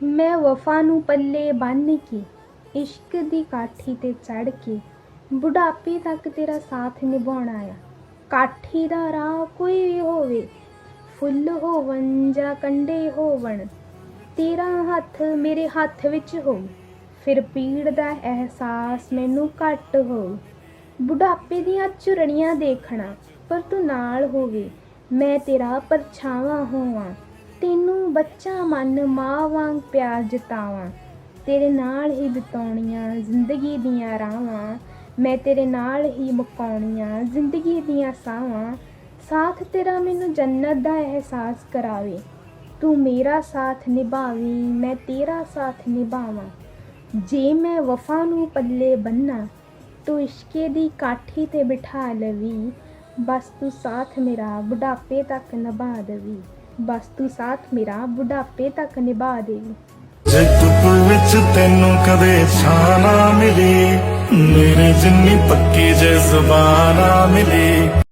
मैं वफा नूं पल्ले बन के इश्क दी काठी ते चढ़ के बुढ़ापे तक तेरा साथ निभाउणा आ। काठी दा राह कोई भी होवे, फुੱਲ होवन जां कंढे होवन, तेरा हत्थ मेरे हत्थ विच हो, फिर पीड़ दा एहसास मैनू घट हो। बुढ़ापे दियां झुरड़ियां देखना पर तू नाल होवे, मैं तेरा परछावां होवां, तेनू बच्चा मन मां वांग प्यार जतावां, तेरे नाल ही बिताउणियां जिंदगी दियां राहां, मैं तेरे नाल ही मुकाउणियां जिंदगी दियां साहां। साथ तेरा मैनू जन्नत दा एहसास करावे, तू मेरा साथ निभावी मैं तेरा साथ निभावां। जे मैं वफा नूं पल्ले बन्ना, तू इश्के दी काठी ते बिठा लवी, बस तू साथ मेरा बुढ़ापे तक निभा देवी, बस तू साथ मेरा बुढ़ापे तक निभा देवी। जे धुप विच तैनू कदे छां ना मिली, मेरे जिन्नी पक्की जे ज़ुबान ना मिली।